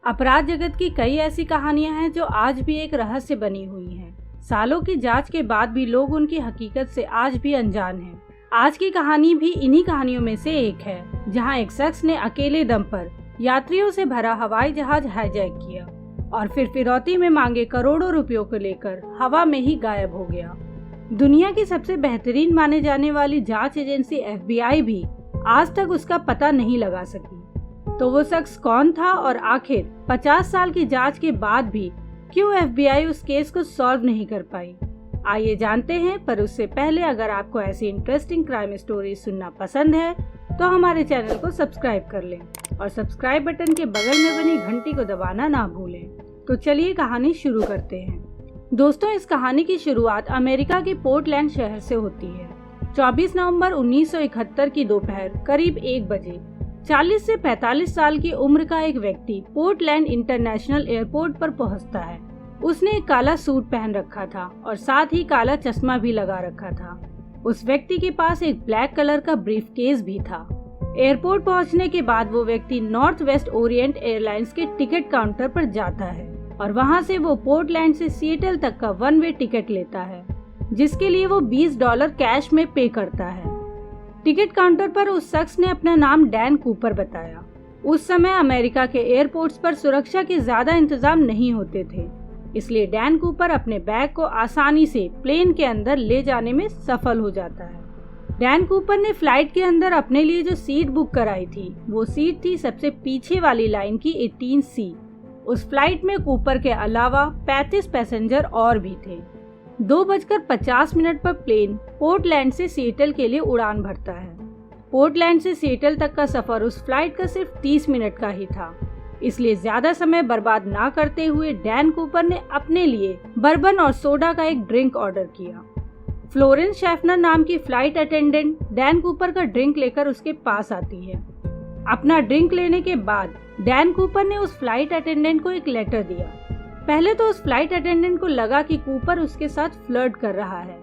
अपराध जगत की कई ऐसी कहानियां हैं जो आज भी एक रहस्य बनी हुई हैं। सालों की जांच के बाद भी लोग उनकी हकीकत से आज भी अनजान हैं। आज की कहानी भी इन्हीं कहानियों में से एक है, जहां एक शख्स ने अकेले दम पर यात्रियों से भरा हवाई जहाज हाईजैक किया और फिर फिरौती में मांगे करोड़ों रुपयों को लेकर हवा में ही गायब हो गया। दुनिया की सबसे बेहतरीन माने जाने वाली जांच एजेंसी FBI भी आज तक उसका पता नहीं लगा सकी। तो वो शख्स कौन था और आखिर 50 साल की जांच के बाद भी क्यों FBI उस केस को सॉल्व नहीं कर पाई? आइए जानते हैं, पर उससे पहले अगर आपको ऐसी इंटरेस्टिंग क्राइम स्टोरी सुनना पसंद है तो हमारे चैनल को सब्सक्राइब कर लें और सब्सक्राइब बटन के बगल में बनी घंटी को दबाना ना भूलें। तो चलिए कहानी शुरू करते हैं। दोस्तों, इस कहानी की शुरुआत अमेरिका के पोर्टलैंड शहर से होती है। 24 नवंबर 1971 की दोपहर करीब 1 बजे 40 से 45 साल की उम्र का एक व्यक्ति पोर्टलैंड इंटरनेशनल एयरपोर्ट पर पहुंचता है। उसने एक काला सूट पहन रखा था और साथ ही काला चश्मा भी लगा रखा था। उस व्यक्ति के पास एक ब्लैक कलर का ब्रीफकेस भी था। एयरपोर्ट पहुंचने के बाद वो व्यक्ति नॉर्थ वेस्ट ओरिएंट एयरलाइंस के टिकट काउंटर पर जाता है और वहां से वो पोर्टलैंड से सिएटल तक का 1 वे टिकट लेता है, जिसके लिए वो $20 कैश में पे करता है। टिकट काउंटर पर उस शख्स ने अपना नाम डैन कूपर बताया। उस समय अमेरिका के एयरपोर्ट्स पर सुरक्षा के ज्यादा इंतजाम नहीं होते थे, इसलिए डैन कूपर अपने बैग को आसानी से प्लेन के अंदर ले जाने में सफल हो जाता है। डैन कूपर ने फ्लाइट के अंदर अपने लिए जो सीट बुक कराई थी, वो सीट थी सबसे पीछे वाली लाइन की 18C। उस फ्लाइट में कूपर के अलावा 35 पैसेंजर और भी थे। 2:50 पर प्लेन पोर्टलैंड से सिएटल के लिए उड़ान भरता है। पोर्टलैंड से सिएटल तक का सफर उस फ्लाइट का सिर्फ 30 मिनट का ही था, इसलिए ज्यादा समय बर्बाद ना करते हुए डैन कूपर ने अपने लिए बर्बन और सोडा का एक ड्रिंक ऑर्डर किया। फ्लोरेंस शेफनर नाम की फ्लाइट अटेंडेंट डैन कूपर का ड्रिंक लेकर उसके पास आती है। अपना ड्रिंक लेने के बाद डैन कूपर ने उस फ्लाइट अटेंडेंट को एक लेटर दिया। पहले तो उस फ्लाइट अटेंडेंट को लगा कि कूपर उसके साथ फ्लर्ट कर रहा है,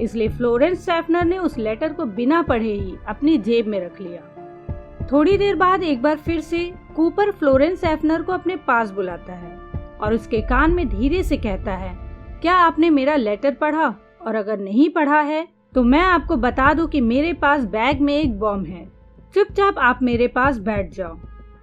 इसलिए फ्लोरेंस शेफनर ने उस लेटर को बिना पढ़े ही अपनी जेब में रख लिया। थोड़ी देर बाद एक बार फिर से कूपर फ्लोरेंस शेफनर को अपने पास बुलाता है और उसके कान में धीरे से कहता है, क्या आपने मेरा लेटर पढ़ा? और अगर नहीं पढ़ा है तो मैं आपको बता दूं कि मेरे पास बैग में एक बॉम्ब है। चुपचाप आप मेरे पास बैठ जाओ।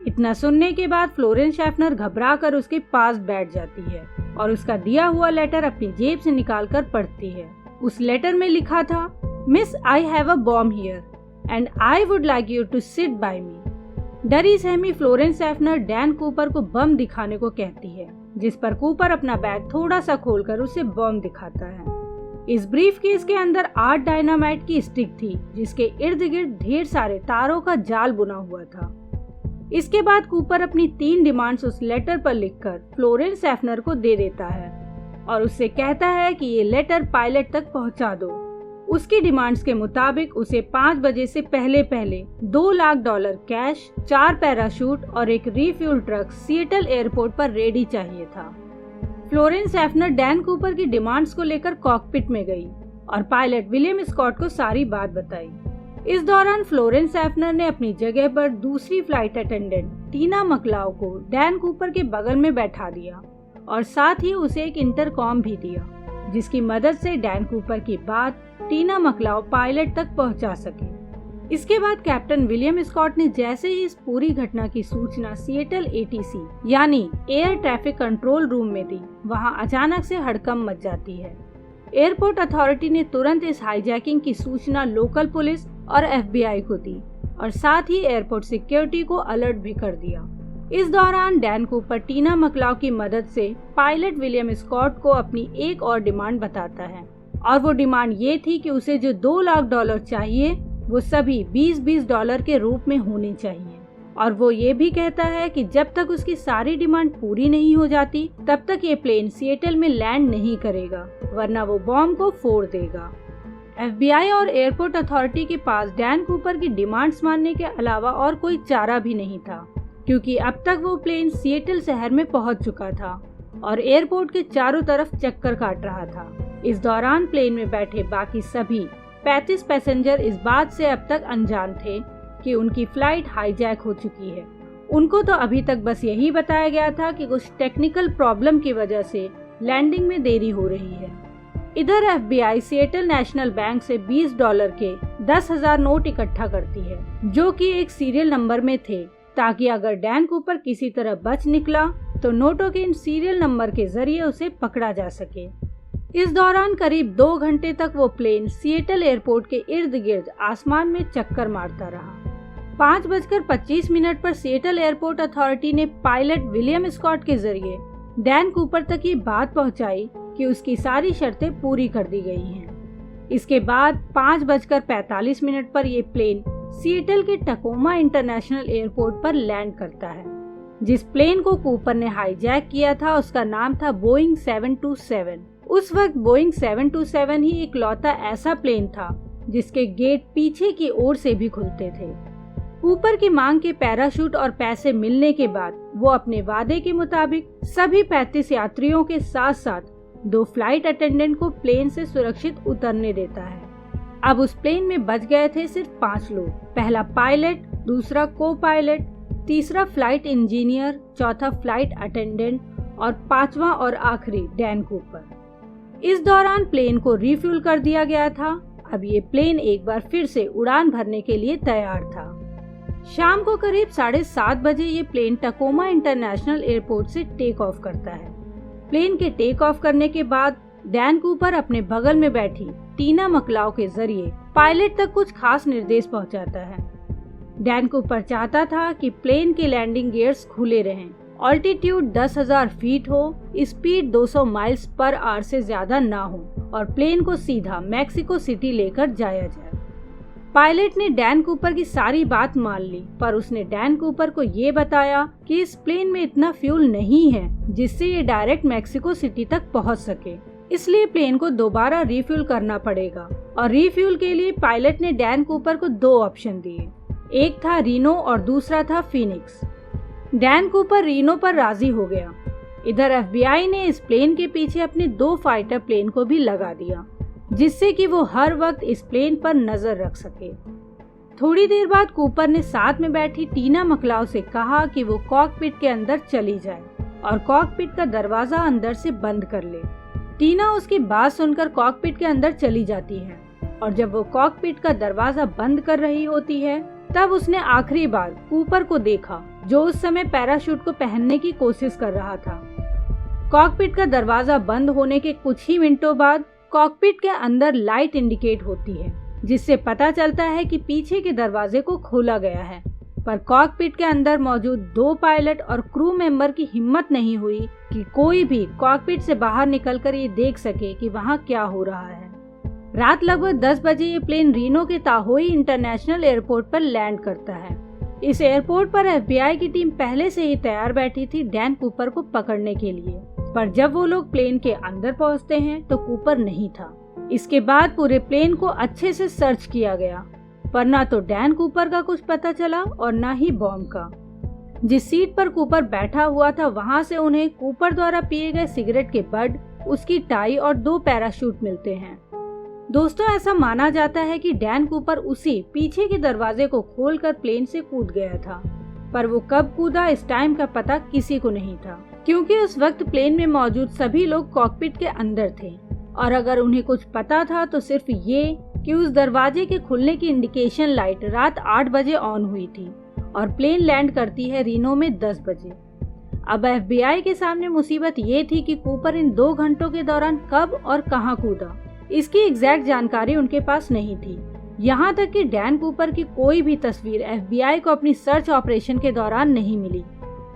इतना सुनने के बाद फ्लोरेंस शेफनर घबराकर उसके पास बैठ जाती है और उसका दिया हुआ लेटर अपनी जेब से निकालकर पढ़ती है। उस लेटर में लिखा था, miss, I have a bomb here and I would like you to sit by me. डरी सहमी फ्लोरेंस शेफनर डैन कूपर को बम दिखाने को कहती है, जिस पर कूपर अपना बैग थोड़ा सा खोलकर उसे बम दिखाता है। इस ब्रीफकेस के अंदर 8 डायनामाइट की स्टिक थी, जिसके इर्द गिर्द ढेर सारे तारों का जाल बुना हुआ था। इसके बाद कूपर अपनी 3 डिमांड्स उस लेटर पर लिखकर फ्लोरेंस शेफनर को दे देता है और उससे कहता है कि ये लेटर पायलट तक पहुंचा दो। उसकी डिमांड्स के मुताबिक उसे 5 बजे से पहले $2 लाख कैश, 4 पैराशूट और एक रिफ्यूल ट्रक सिएटल एयरपोर्ट पर रेडी चाहिए था। फ्लोरेंस शेफनर डैन कूपर की डिमांड्स को लेकर कॉकपिट में गई और पायलट विलियम स्कॉट को सारी बात बताई। इस दौरान फ्लोरेंस शेफनर ने अपनी जगह पर दूसरी फ्लाइट अटेंडेंट टीना मकलाउ को डैन कूपर के बगल में बैठा दिया और साथ ही उसे एक इंटरकॉम भी दिया, जिसकी मदद से डैन कूपर की बात टीना मकलाउ पायलट तक पहुंचा सके। इसके बाद कैप्टन विलियम स्कॉट ने जैसे ही इस पूरी घटना की सूचना सिएटल ATC यानी एयर ट्रैफिक कंट्रोल रूम में दी, वहां अचानक से हड़कंप मच जाती है। एयरपोर्ट अथॉरिटी ने तुरंत इस हाईजैकिंग की सूचना लोकल पुलिस और FBI को दी और साथ ही एयरपोर्ट सिक्योरिटी को अलर्ट भी कर दिया। इस दौरान डैन कूपर टीना मकलाउ की मदद से पायलट विलियम स्कॉट को अपनी एक और डिमांड बताता है और वो डिमांड ये थी कि उसे जो $2 लाख चाहिए वो सभी $20 के रूप में होने चाहिए। और वो ये भी कहता है कि जब तक उसकी सारी डिमांड पूरी नहीं हो जाती तब तक ये प्लेन सिएटल में लैंड नहीं करेगा, वरना वो बॉम्ब को फोड़ देगा। FBI और एयरपोर्ट अथॉरिटी के पास डैन कूपर की डिमांड्स मानने के अलावा और कोई चारा भी नहीं था, क्योंकि अब तक वो प्लेन सिएटल शहर में पहुंच चुका था और एयरपोर्ट के चारों तरफ चक्कर काट रहा था। इस दौरान प्लेन में बैठे बाकी सभी 35 पैसेंजर इस बात से अब तक अनजान थे कि उनकी फ्लाइट हाईजैक हो चुकी है उनको तो अभी तक बस यही बताया गया था कि कुछ टेक्निकल प्रॉब्लम की वजह से लैंडिंग में देरी हो रही है। इधर FBI सिएटल नेशनल बैंक से $20 के 10,000 नोट इकट्ठा करती है, जो कि एक सीरियल नंबर में थे, ताकि अगर डैन कूपर किसी तरह बच निकला तो नोटों के इन सीरियल नंबर के जरिए उसे पकड़ा जा सके। इस दौरान करीब 2 घंटे तक वो प्लेन सिएटल एयरपोर्ट के इर्द गिर्द आसमान में चक्कर मारता रहा। 5:25 पर सिएटल एयरपोर्ट अथॉरिटी ने पायलट विलियम स्कॉट के जरिए डैन कूपर तक ये बात पहुंचाई कि उसकी सारी शर्तें पूरी कर दी गई हैं। इसके बाद 5:45 पर यह प्लेन सिएटल के टकोमा इंटरनेशनल एयरपोर्ट पर लैंड करता है। जिस प्लेन को कूपर ने हाईजैक किया था उसका नाम था बोइंग 727। उस वक्त बोइंग 727 ही इकलौता ऐसा प्लेन था जिसके गेट पीछे की ओर से भी खुलते थे। कूपर की मांग के पैराशूट और पैसे मिलने के बाद वो अपने वादे के मुताबिक सभी 35 यात्रियों के साथ साथ 2 फ्लाइट अटेंडेंट को प्लेन से सुरक्षित उतरने देता है। अब उस प्लेन में बच गए थे सिर्फ 5 लोग, पहला पायलट, दूसरा को पायलट, तीसरा फ्लाइट इंजीनियर, चौथा फ्लाइट अटेंडेंट और 5वां और आखिरी डैन कूपर। इस दौरान प्लेन को रिफ्यूल कर दिया गया था। अब ये प्लेन एक बार फिर से उड़ान भरने के लिए तैयार था। शाम को करीब 7:30 बजे ये प्लेन टकोमा इंटरनेशनल एयरपोर्ट से टेक ऑफ करता है। प्लेन के टेक ऑफ करने के बाद डैन कूपर अपने बगल में बैठी टीना मकलाउ के जरिए पायलट तक कुछ खास निर्देश पहुंचाता है। डैन कूपर चाहता था कि प्लेन के लैंडिंग गियर्स खुले रहें, ऑल्टीट्यूड 10,000 फीट हो, स्पीड 200 माइल्स पर आवर से ज्यादा ना हो और प्लेन को सीधा मैक्सिको सिटी लेकर जाया जाए। पायलट ने डैन कूपर की सारी बात मान ली, पर उसने डैन कूपर को ये बताया कि इस प्लेन में इतना फ्यूल नहीं है जिससे ये डायरेक्ट मैक्सिको सिटी तक पहुंच सके, इसलिए प्लेन को दोबारा रिफ्यूल करना पड़ेगा। और रिफ्यूल के लिए पायलट ने डैन कूपर को 2 ऑप्शन दिए, एक था रीनो और दूसरा था फीनिक्स। डैन कूपर रीनो पर राजी हो गया। इधर FBI ने इस प्लेन के पीछे अपने 2 फाइटर प्लेन को भी लगा दिया, जिससे कि वो हर वक्त इस प्लेन पर नजर रख सके। थोड़ी देर बाद कूपर ने साथ में बैठी टीना मकलाउ से कहा कि वो कॉकपिट के अंदर चली जाए और कॉकपिट का दरवाजा अंदर से बंद कर ले। टीना उसकी बात सुनकर कॉकपिट के अंदर चली जाती है और जब वो कॉकपिट का दरवाजा बंद कर रही होती है तब उसने आखिरी बार कूपर को देखा, जो उस समय पैराशूट को पहनने की कोशिश कर रहा था। कॉकपिट का दरवाजा बंद होने के कुछ ही मिनटों बाद कॉकपिट के अंदर लाइट इंडिकेट होती है, जिससे पता चलता है कि पीछे के दरवाजे को खोला गया है। पर कॉकपिट के अंदर मौजूद 2 पायलट और क्रू मेंबर की हिम्मत नहीं हुई कि कोई भी कॉकपिट से बाहर निकलकर ये देख सके कि वहाँ क्या हो रहा है। रात लगभग 10 बजे ये प्लेन रीनो के ताहोई इंटरनेशनल एयरपोर्ट पर लैंड करता है। इस एयरपोर्ट पर FBI की टीम पहले से ही तैयार बैठी थी डैन कूपर को पकड़ने के लिए, पर जब वो लोग प्लेन के अंदर पहुंचते हैं तो कूपर नहीं था। इसके बाद पूरे प्लेन को अच्छे से सर्च किया गया, पर ना तो डैन कूपर का कुछ पता चला और ना ही बॉम्ब का। जिस सीट पर कूपर बैठा हुआ था वहां से उन्हें कूपर द्वारा पिए गए सिगरेट के बड, उसकी टाई और 2 पैराशूट मिलते हैं। दोस्तों, ऐसा माना जाता है कि डैन कूपर उसी पीछे के दरवाजे को खोलकर प्लेन से कूद गया था, पर वो कब कूदा इस टाइम का पता किसी को नहीं था, क्योंकि उस वक्त प्लेन में मौजूद सभी लोग कॉकपिट के अंदर थे। और अगर उन्हें कुछ पता था तो सिर्फ ये कि उस दरवाजे के खुलने की इंडिकेशन लाइट रात 8 बजे ऑन हुई थी और प्लेन लैंड करती है रीनो में 10 बजे। अब FBI के सामने मुसीबत ये थी कि कूपर इन 2 घंटों के दौरान कब और कहां कूदा, इसकी एग्जैक्ट जानकारी उनके पास नहीं थी। यहाँ तक कि डैन कूपर की कोई भी तस्वीर FBI को अपनी सर्च ऑपरेशन के दौरान नहीं मिली।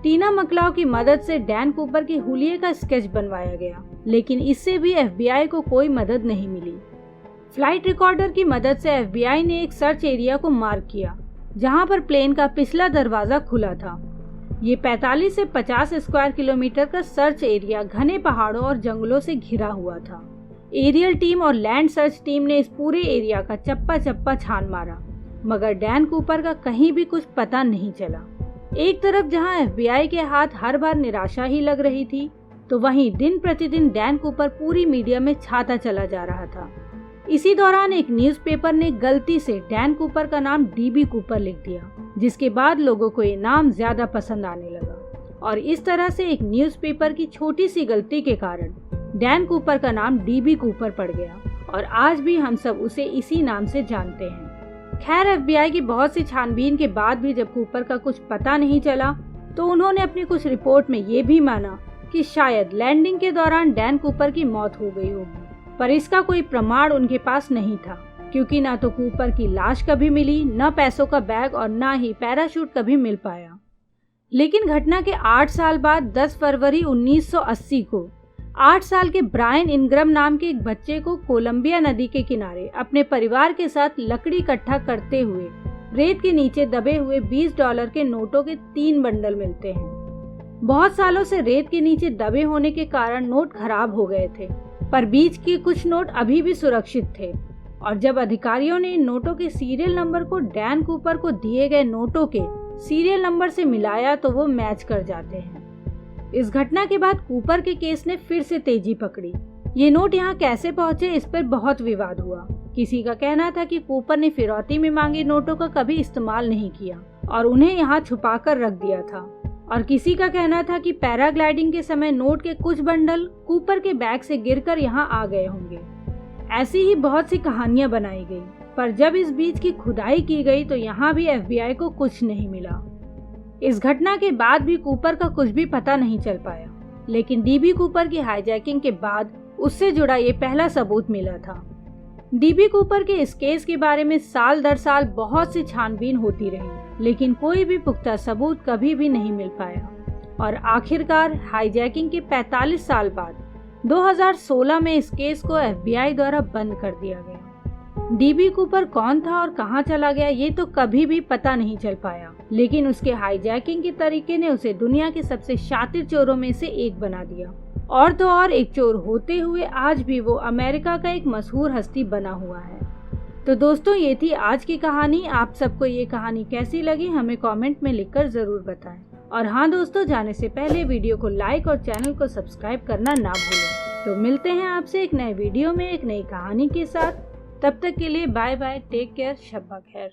टीना मकलाउ की मदद से डैन कूपर के हुलिये का स्केच बनवाया गया, लेकिन इससे भी FBI को कोई मदद नहीं मिली। फ्लाइट रिकॉर्डर की मदद से FBI ने एक सर्च एरिया को मार्क किया, जहां पर प्लेन का पिछला दरवाजा खुला था। ये 45 से 50 स्क्वायर किलोमीटर का सर्च एरिया घने पहाड़ों और जंगलों से घिरा हुआ था। एरियल टीम और लैंड सर्च टीम ने इस पूरे एरिया का चप्पा चप्पा छान मारा, मगर डैन कूपर का कहीं भी कुछ पता नहीं चला। एक तरफ जहां FBI के हाथ हर बार निराशा ही लग रही थी, तो वहीं दिन प्रतिदिन डैन कूपर पूरी मीडिया में छाता चला जा रहा था। इसी दौरान एक न्यूज़पेपर ने गलती से डैन कूपर का नाम डीबी कूपर लिख दिया, जिसके बाद लोगों को ये नाम ज्यादा पसंद आने लगा और इस तरह से एक न्यूज़पेपर की छोटी सी गलती के कारण डैन कूपर का नाम डीबी कूपर पड़ गया और आज भी हम सब उसे इसी नाम से जानते हैं। खैर, एफबीआई की बहुत सी छानबीन के बाद भी जब कूपर का कुछ पता नहीं चला तो उन्होंने अपनी कुछ रिपोर्ट में ये भी माना कि शायद लैंडिंग के दौरान डैन कूपर की मौत हो गई होगी, पर इसका कोई प्रमाण उनके पास नहीं था क्योंकि ना तो कूपर की लाश कभी मिली, न पैसों का बैग और ना ही पैराशूट कभी मिल पाया। लेकिन घटना के 8 साल बाद 10 फरवरी 1980 को 8 साल के ब्रायन इनग्रम नाम के एक बच्चे को कोलंबिया नदी के किनारे अपने परिवार के साथ लकड़ी इकट्ठा करते हुए रेत के नीचे दबे हुए $20 के नोटों के 3 बंडल मिलते हैं। बहुत सालों से रेत के नीचे दबे होने के कारण नोट खराब हो गए थे, पर बीच के कुछ नोट अभी भी सुरक्षित थे और जब अधिकारियों ने इन नोटों के सीरियल नंबर को डैन कूपर को दिए गए नोटों के सीरियल नंबर से मिलाया तो वो मैच कर जाते हैं। इस घटना के बाद कूपर के केस ने फिर से तेजी पकड़ी। ये नोट यहाँ कैसे पहुँचे, इस पर बहुत विवाद हुआ। किसी का कहना था कि कूपर ने फिरौती में मांगे नोटों का कभी इस्तेमाल नहीं किया और उन्हें यहाँ छुपा कर रख दिया था, और किसी का कहना था कि पैराग्लाइडिंग के समय नोट के कुछ बंडल कूपर के बैग से गिरकर यहाँ आ गए होंगे। ऐसी ही बहुत सी कहानियां बनाई गई, पर जब इस बीच की खुदाई की गई तो यहाँ भी एफबीआई को कुछ नहीं मिला। इस घटना के बाद भी कूपर का कुछ भी पता नहीं चल पाया, लेकिन डीबी कूपर की हाईजैकिंग के बाद उससे जुड़ा ये पहला सबूत मिला था। डीबी कूपर के इस केस के बारे में साल दर साल बहुत सी छानबीन होती रही, लेकिन कोई भी पुख्ता सबूत कभी भी नहीं मिल पाया और आखिरकार हाईजैकिंग के 45 साल बाद 2016 में इस केस को एफबीआई द्वारा बंद कर दिया गया। डीबी कूपर कौन था और कहां चला गया ये तो कभी भी पता नहीं चल पाया, लेकिन उसके हाईजैकिंग के तरीके ने उसे दुनिया के सबसे शातिर चोरों में से एक बना दिया। और तो और एक चोर होते हुए आज भी वो अमेरिका का एक मशहूर हस्ती बना हुआ है। तो दोस्तों, ये थी आज की कहानी। आप सबको ये कहानी कैसी लगी हमें कमेंट में लिखकर जरूर बताएं। और हाँ दोस्तों, जाने से पहले वीडियो को लाइक और चैनल को सब्सक्राइब करना ना भूलें। तो मिलते हैं आपसे एक नए वीडियो में एक नई कहानी के साथ। तब तक के लिए बाय बाय, टेक केयर, शब्बा खैर।